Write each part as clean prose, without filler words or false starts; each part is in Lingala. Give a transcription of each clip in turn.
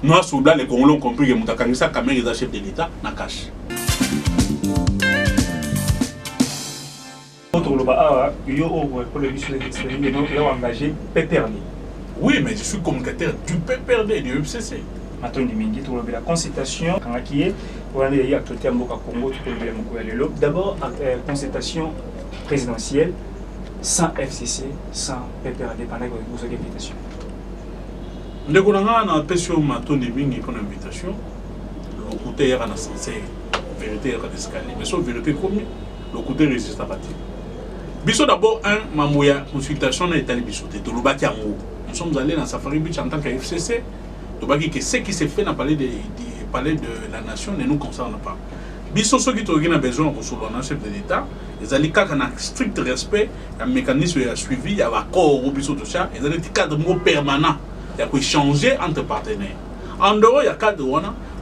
Nous, soudain, les Congolais ont compris que Moutakangisa Kamel est chef de l'État, na cache. Oui, mais je suis communicateur du PPRD, du FCC. La consultation, d'abord, consultation présidentielle, sans FCC, sans PPRD, pendant que vous avez invitation. Nous avons une invitation. Le côté est censé vérité est escalier. Mais sur vérité combien le côté résiste à partir. Biso d'abord un mamouya consultation na état biso te lobaki yango. Nous sommes allés dans Safari Beach en tant que FCC. Tobaki que ce qui s'est fait dans palais de la nation ne nous concerne pas. Biso ceux qui ont besoin de recevoir un chef de l'État, ils allaient quand un strict respect, un mécanisme à suivi, il y a un accord au biso tout ça, ils allaient un cadre permanent. Il y a quoi changer entre partenaires. En dehors, il y a cadre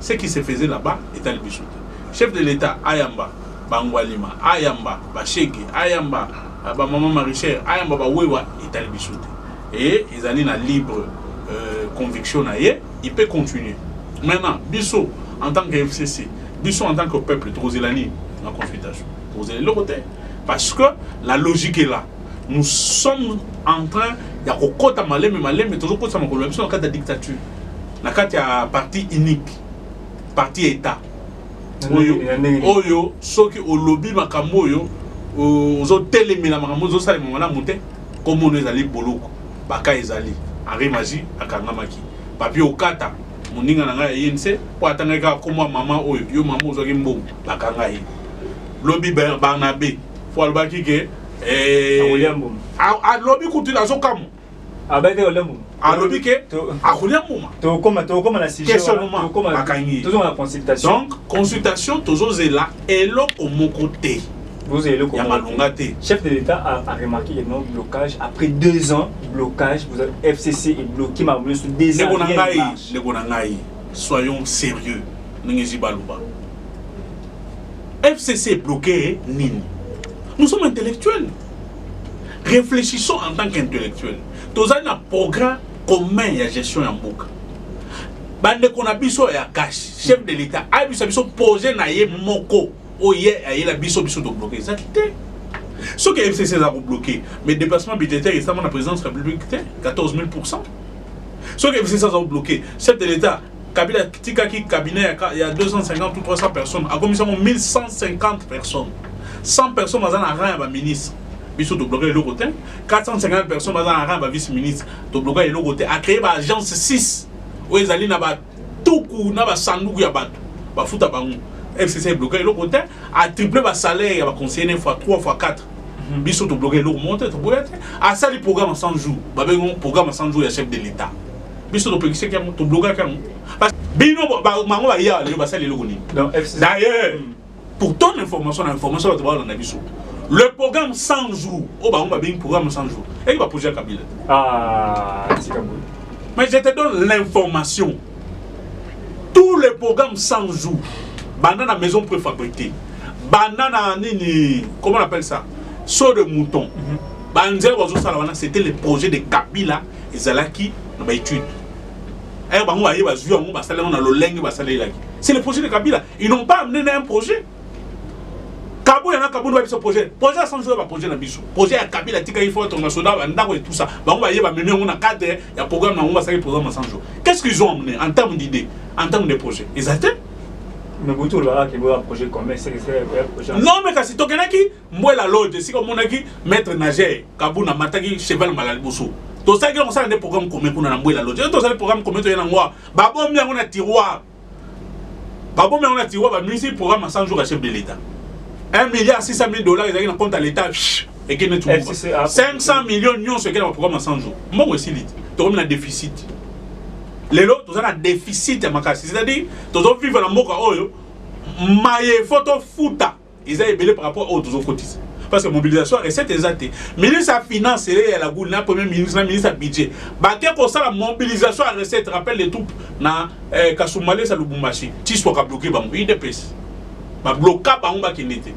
ce qui se faisait là-bas était le biso. Chef de l'État Ayamba, Bangwalima, Ayamba, Bacheke, Ayamba, Maman Marichère, Ayamba Bawewa était le biso. Et ils allaient dans libre conviction, il peut continuer. Maintenant, biso en tant que FCC, biso en tant que peuple, Trozelani, en consultation. Trozelani le côté. Parce que la logique est là. Nous sommes en train de faire mais toujours dans le cadre de la dictature. Dans le cadre de la parti unique, parti État. Oyo, ceux qui ont lobby makambo yo, aux hôtels et makambo, aux salles monté, comme on est allé boloko, baka ezali, Henri Magie, akangamaki, papier au kata. Moninga nanga yense po atanga comme maman oyo yo maman ozoki mbongo bakanga ye lobby Barnabé fo albaki ke lobby kutu na zokamu abete olemu lobby ke akuliambuma to koma na sujet to koma bakangi toujours la consultation donc consultation toujours là elo au mon côté vous avez le chef de l'État a remarqué le blocage après 2 ans blocage vous avez FCC est bloqué ma sur des ans soyons sérieux FCC est bloqué nini nous sommes intellectuels réfléchissons en tant qu'intellectuels tous un programme commun de gestion en boucle bande qu'on a biso ya cash chef de l'État a biso projet na ye moko oye la biso de bloquer ça quitté ce que FCC a bloqué mais déplacement budgétaire récemment la présidence de la République 14 000%. Ce que FCC a bloqué chef de l'État Kabila Tikaki cabinet il y a 250 ou 300 personnes à commission 1150 personnes 100 personnes dans un rang à ministre biso de bloquer le côté 450 personnes dans un rang à vice-ministre de bloquer le côté a créé ba agence 6 où ils allaient na ba tuku na ba sanduku ya bato ba futa bango FCC est bloqué le côté a triplé le salaire il va conseiller fois 3 fois 4 biso to bloquer le monter to bloquer à ça le programme 100 jours ba ben programme 100 jours ya chef de l'État biso to pekise ki to bloquer ka parce bino ba mango ba ya le ba sali le koni d'ailleurs pour ton information to ba na biso le programme 100 jours o ba on ba bien programme 100 jours et il va poser Kabila mais je te donne l'information tous les programmes 100 jours banana maison préfabriquée banana nini comment on appelle ça saut de mouton banzel ozo sala c'était le projet de Kabila ezalaki na ba étude et bango aye ba zuyo ngo ba sala na lolenge ba sala ilaki c'est le projet de Kabila ils n'ont pas amené un projet Kabo yana Kabo ba biso projet à 100 jours ba projet na biso projet ya Kabila tika il faut ton soda ndako et tout ça bango aye ba mener ngo na cadre ya programme na ngo ba sala programme à 100 jours qu'est-ce qu'ils ont amené en termes d'idées en termes de projets ils attendent. Mais vous trouvez qu'il y a un projet commun, c'est projet. Non, mais quand c'est Tokenaki, moi la lodge, si comme on a dit, maître nageur, Kabouna, Matagi, cheval Malaliboso. Tout ça, on a des programmes communs pour nous la lodge. Tout ça, les programmes communs, il y a un mois. Babon, on a tiroir. Babon, on a tiroir, mais c'est le programme à 100 jours à chef de l'État. 1,6 milliard, ils ont un compte à l'État. Et qui n'est tout 500 millions d'unions, c'est un programme à 100 jours. Moi aussi, tu as un déficit. Les autres, tu as un déficit à Makassi. C'est-à-dire, tu as vivre dans le monde, maille photo fouta. Ils ont ébélé par rapport aux autres côtés. Parce que mobilisation, recette exacte. Ministre de Finance, la goule, la première ministre, la ministre de Budget. Baké pour ça, la mobilisation à recette, rappelle les troupes dans Kasumale, ça Lubumbashi. Tu sois bloqué, il dépêche. Ba bloquer ba on ba kinete.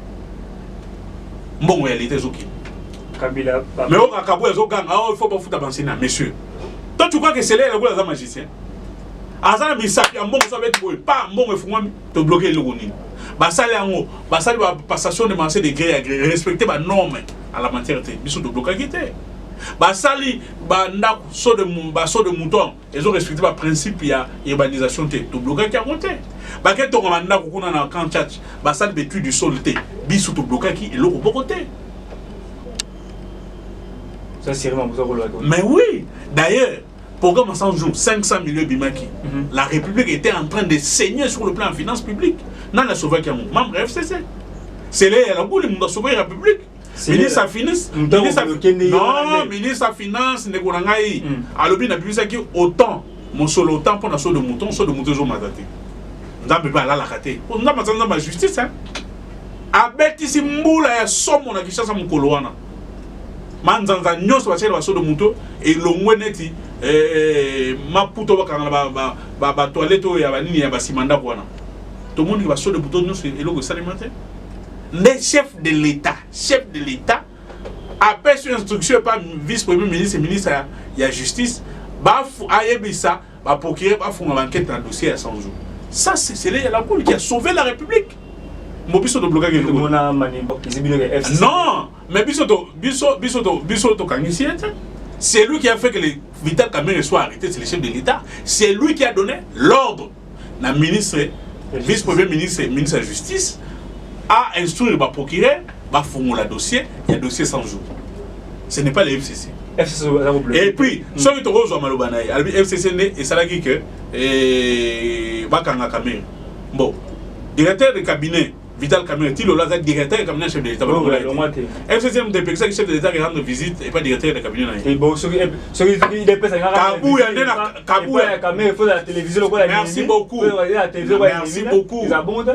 Bon réalité zoki. Kabila. Mais au Kabou ezo gang, il faut pas foutre banσίνα, monsieur. Toi tu crois que c'est là le magicien? azana misapi ambongo so beti boy pas mbongo efungwami to bloquer le ronini basali yango basali ba passation de marché de gré à gré respecter ba normes à la matière te biso to bloquer te basali ba ndako so de mouton ils ont respecté ba principe ya urbanisation te to bloquer ki yango te ba ke to ngoma ndako kuna na camp church basali betu du sol te biso to bloquer ki eloko boko te. Ça c'est vraiment besoin. Mais oui, d'ailleurs, programme 100 jours, 500 millions Bimaki. La République était en train de saigner sur le plan de finances publiques. Dans la sauvé qui a membre FCC. C'est là, la boule, il a sauvé la République. Ministre à finance, ministre à finance, Negorangaï. Alors, il a pu dire autant, mon solo autant pour la sauce de mouton, sauce de mouton, je m'attendais. On n'a pas la raté. On n'a pas la justice. Abeti si mboula ya somme on a qui chasse à mon coloana. Manzanza nyos wa chela de muto et longwe neti maputo bakanga ba toilette ya banini ya basimanda kwana to monde ki ba so de muto nyos et logo salimentaire les chefs de l'état après sur instruction par vice premier ministre et ministre ya justice ba ayebisa ba procurer ba font enquête dans dossier à 100 jours. Ça c'est la cour qui a sauvé la République. Non, mais c'est lui qui a fait que les Vital Kamerhe soient arrêtés, c'est le chef de l'État. C'est lui qui a donné l'ordre. La ministre, vice-premier ministre et ministre de la Justice a instruit le procureur, va formuler le dossier, il y a un dossier 100 jours. Ce n'est pas le FCC. Et puis, ce qui est rose au Malobanaï, le FCC et ça l'a dit que Bakanga Kamerhe. Bon, directeur de cabinet. Vital Kamerhe, il est directeur de cabinet chef de l'État. FCC est chef de l'État qui rend visite et pas directeur de cabinet. Merci beaucoup. Merci beaucoup.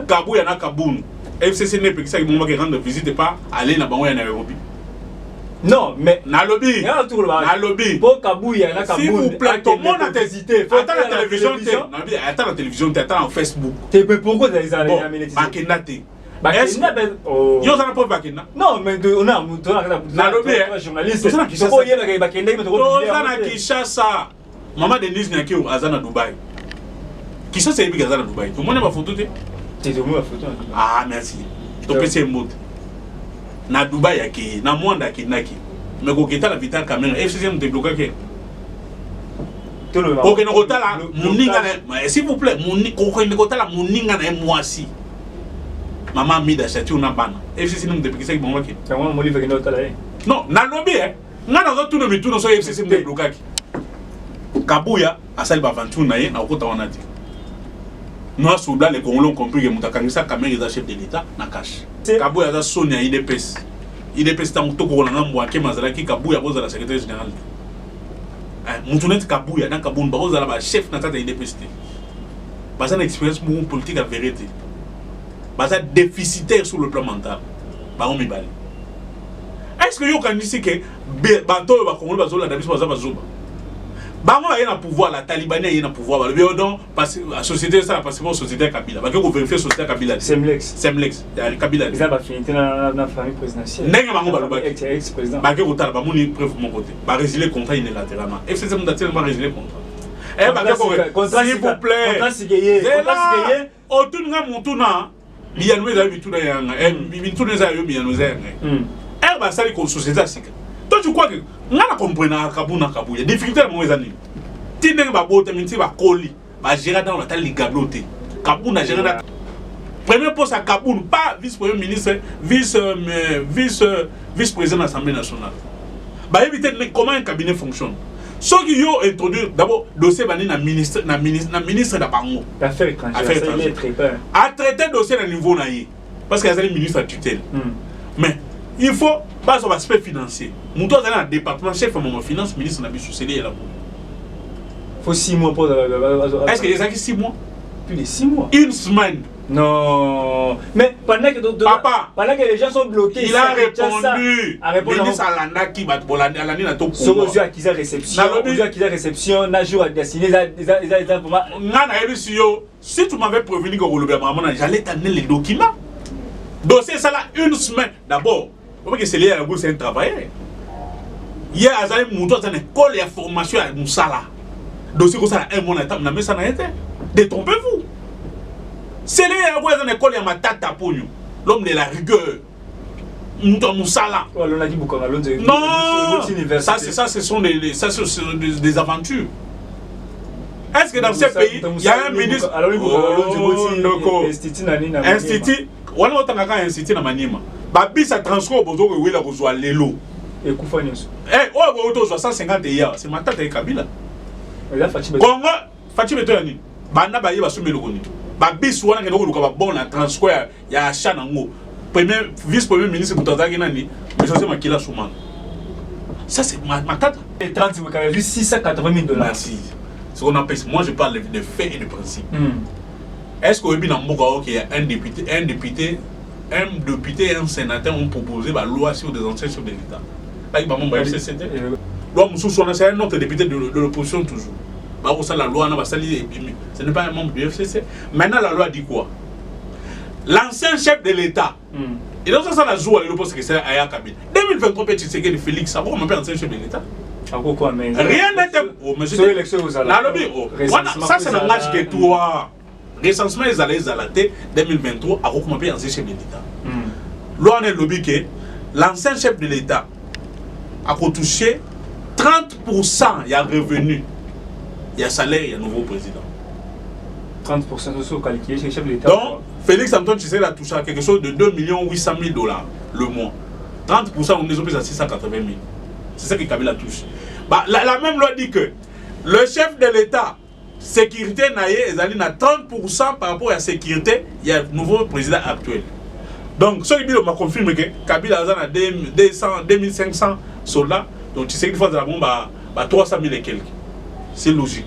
Kabou yana Kaboun. FCC n'est pas qui rend visite et pas aller dans Nairobi. Non, mais Nalobi. Pour Kabou yana Kaboun. S'il vous plaît, tout le monde a hésité. Attends la télévision, attends la télévision, attends en Facebook. Pourquoi vous avez Bakendate. Yo ça n'a pas Bakenda. Non, mais on a journaliste. Kinshasa. Maman Denise Nyakio Azana Dubaï. Qui ça c'est lui Azana Dubaï. Tout le monde a ma photo. C'est tout le monde a photo. Ah merci. To pese mot. Na Dubaï yaki, na Mwanda kinaki. Mais ko kita la Vital Kamerhe FCC me débloquer. Ok, nous là, s'il vous plaît, Mouninga na moisi. Maman Mida château na bana. FCC nous depuis ça qui bon OK. Non, na lobby hein. Ngana zo tout no mitu no so FCC me débloquer. Kabuya asali ba venture na ye na okota wana ti. Nous souda les Congolais compris que mutakangisa Kamerhe est chef de l'État na cash. Kabuya za Sonia IDPS. IDPS ta mutoko ko na ngambwa ke mazala ki Kabuya boza la secrétaire général. Moutonnet Kabouya, dans Kaboun, Barouz a chef natal de l'IDPS. Basa une expérience politique à vérité. Basa déficitaire sur le plan mental. Baron Mibali. Est-ce que vous avez dit que Banto va Congolais Bazola Dabis Bazoba Zoba? Baron a un pouvoir, la Talibanie a un pouvoir. Le biodon, la société, ça, parce que la société Kabila. Parce que vous vérifiez la société Kabila. Semlex. Kabila. Ils ont affinité dans la famille présidentielle. N'est-ce pas ex-président. Parce que vous avez un preuve de mon côté. Bah, résilier le contrat unilatéralement. FCC m'a dit que résilier le contrat. S'il vous plaît. Contrat signé. Autour de mon tournant, il y a nous avez tout dans il tout les aïeux bien nous elle va salir comme société asique. Toi tu crois que on a compris na Kabuna Kabuya difficulté mo ezani. Tinde ba bote minti ba koli ba gérer dans la tali gabloté. Kabuna gérer la premier poste à Kaboun, pas vice-premier ministre, vice-président de l'Assemblée nationale. Bah éviter comment un cabinet fonctionne. Ceux qui ont introduit d'abord le dossier banni na ministre d'Abango. Affaires étrangères. À traiter le dossier à niveau naïe. Parce qu'il y a des ministres à tutelle. Mais il faut pas son aspect financier. Nous sommes dans le département chef de mon finance, ministre Nabi Sousseli est là. Il faut 6 mois pour. Est-ce qu'il y a 6 mois? Plus de 6 mois. Une semaine. Non. Mais pendant que les gens sont bloqués, il a répondu. Ministre Alanda qui va te Alanda na to. Sur aux yeux accusés réception. Aux yeux accusés réception. Na jour à dessiner. Si tu m'avais prévenu que j'allais t'amener les documents. Dossier ça là une semaine. D'abord, parce que c'est lié à la bourse, c'est un travailleur. Hier, Azali Mouto dans une école de formation à Moussala. dossier comme ça, un mois d'étape, mais ça n'a été. Détrompez-vous. C'est les écoles, il y a ma tata pour nous. L'homme de la rigueur. Moussala. On a dit beaucoup. Non, ça, ce sont des aventures. Est-ce que dans ces pays, il y a un ministre. Institut. On a un institut dans Manima. Babi, ça transforme au besoin de rejoindre l'élo. Et Koufanius. Eh, oh, 150 hier. C'est ma tante et Kabila. Congo, Fatime Toyani. Banda Baye va soumettre le Goni. Babi, soit on a un bon transfert. Il y a un chat dans le vice-premier ministre de Tanzanie, mais ça c'est Makila Souman. Ça c'est ma tante. Et 30, vous avez vu 680 000 $. Merci. Ce qu'on appelle, moi je parle de faits et de principes. Est-ce qu'au Binamboka, il y a un député et un sénateur ont proposé la loi sur des anciens chefs de l'État? Là, il va m'envoyer FCCT. Loi Moussou, c'est un autre député de l'opposition toujours. La loi, ce n'est pas un membre du FCC. Maintenant, la loi dit quoi? L'ancien chef de l'État. Et donc, ça, la joue à l'opposition que c'est Aya Kabila. 2023, tu sais que Félix, ça va, on m'appelle ancien chef de l'État. Rien n'était. Ça, c'est un match que toi. Recensement, ils allaient à la tête 2023, à recommander ancien chef de l'État. Là, on est lobby que l'ancien chef de l'État a touché 30%, il y a revenu, il y a salaire, il y a nouveau président. 30% de ce calculé chez le chef de l'État. Donc, Félix Antoine Tshisekedi a touché à quelque chose de 2 800 000 $ le mois. 30%, on est à 680 000. C'est ça que Kabila touche. Bah, la même loi dit que le chef de l'État, sécurité naïe, ils allaient à 30% par rapport à la sécurité, il y a un nouveau président actuel. Donc, ce qui m'a confirmé que Kabila a 2500 soldats, donc tu sais qu'il faut de la bombe à 300 000 et quelques. C'est logique.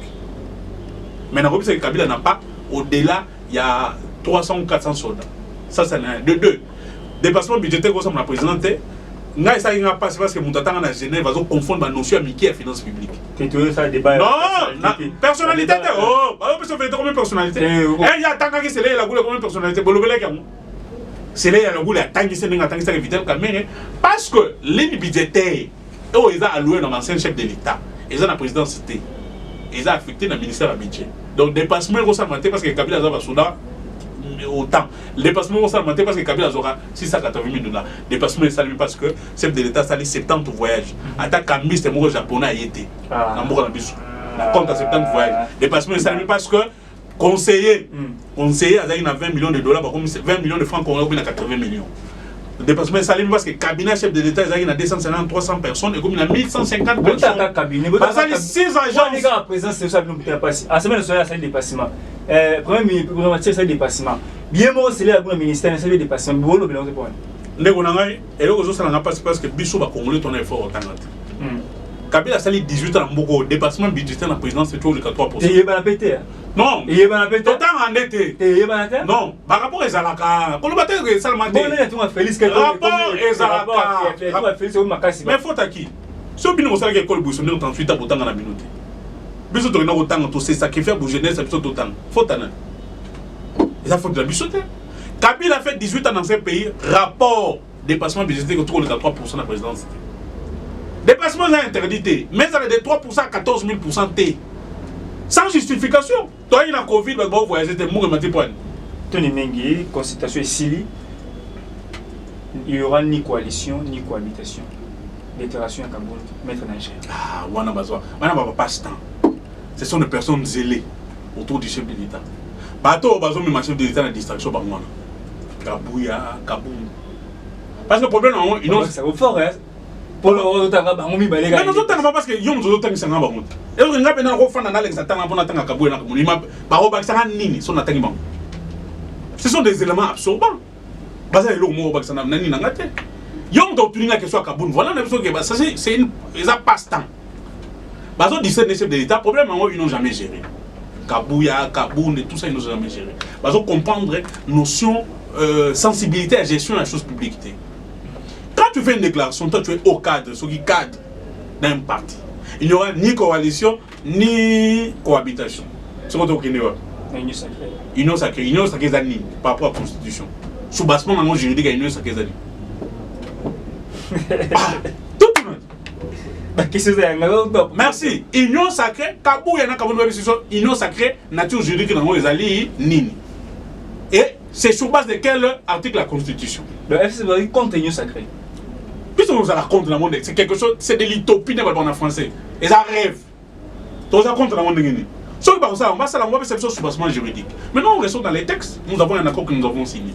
Maintenant, c'est que Kabila n'a pas, au-delà, il y a 300 ou 400 soldats. Ça, c'est un. De deux. Dépassement budgétaire, comme la présidente, non, ça n'a pas, c'est parce que mon tata à Genève va confondre la notion amitié et finance publique. Non, personnalité. Oh, on peut faire combien de personnalité? Il y a tant que c'est là, il y a combien de personnalité? C'est là, il y a le goût, il y a tant que c'est là, parce que l'île budgétaire, ils ont alloué dans l'ancien chef de l'État, ils ont la présidence, ils ont affecté dans le ministère du budget. Donc, dépassement, ils ont parce que Kabila a Soudan. Autant. Le dépassement va s'augmenter parce que Kabila aura 680 000 $. Dépassement est parce que le chef de l'État a 70 voyages. Attaque à Miss, le japonais a été. La compte à 70 voyages. Dépassement est parce que conseiller a 20 millions de $, 20 millions de francs, on a 80 millions. Le dépassement est parce que le cabinet chef de l'État a 250, 300 personnes et comme il a 1150 personnes. Parce qu'il y a 6 agents. Les gars, à présent, c'est ça que nous pouvons passer. À la semaine, c'est un dépassement. Premier ministre, c'est un dépassement. Bien moi, c'est là le ministère, c'est un dépassement. Bon, le bilan, c'est pour nous. Et là, ça n'a pas parce que Bissou va congolais ton effort au Tangat. Kabila a sali 18 ans, beaucoup dépassement budgétaire dans la présidence, c'est toujours le 3%. Et il va la péter. Non, il va la péter. Total en été. Et il va la péter. Non, par rapport à Zalaka, pour le matin, c'est le matin. Bon, là, Félix, rapport à Zalaka. Félix, c'est Makassi. Mais faut à qui? Si on bingo ça qui école Boussonné en 38 ans autant dans la minute. Bissou tu regardes autant tout c'est sacrifié pour jeunesse c'est tout autant. Faut à et ça faut de la bissoter. Kabila a fait 18 ans dans ce pays, rapport dépassement budgétaire que tout le 3% de la présidence. Dépassement est interdit, mais ça a de 3% à 14 000% T. Sans justification. Toi, il y a la Covid, tu vas voyager, tu es mort et point. Tony Mengi, consultation est Sili. Il n'y aura ni coalition, ni cohabitation. Déclaration à Cameroun, maître Niger. Ah, on n'a pas ce temps. Ce sont des personnes zélées autour du chef de l'État. Bateau, on a chef de l'État dans la distraction par moi. Kabouya, Kaboum. Parce que le problème, ils ont. Ça va fort, hein? Pour le retour, mais nous autres, parce que nous autres, nous sommes et on a bien un fan d'analyse à temps pour attendre à Kabouya. Ce sont des éléments absorbants. Basé le mot Baxana Nani Nangate. Yom doctrine que soit Kaboun. Voilà, c'est une passe-temps. Bazo 17 chefs de l'État, problème, ils n'ont jamais géré. Kabouya, Kaboun et tout ça, ils n'ont jamais géré. Bazo comprendre notion, sensibilité à gestion de la chose publique. Quand tu fais une déclaration, toi tu es au cadre, ce qui cadre d'un parti. Il n'y aura ni coalition, ni cohabitation. C'est quoi ton Kénéwa? Union sacrée. Union sacrée par rapport à la Constitution. Sous bassement, juridique, il y a une union sacrée. Tout le monde. Merci. Union sacrée, Kabou yana Kabou union sacrée, nature juridique dans les alliés, nini. Et c'est sur base de quel article la Constitution? Le FCC va dire contre l'union sacrée. Puisque nous allons contre le monde, c'est quelque chose, c'est de l'utopie en français. Et ça rêve. Nous allons contre le monde. Sauf que ça, on va faire la sous-bassement juridique. Maintenant, on reste dans les textes, nous avons un accord que nous avons signé.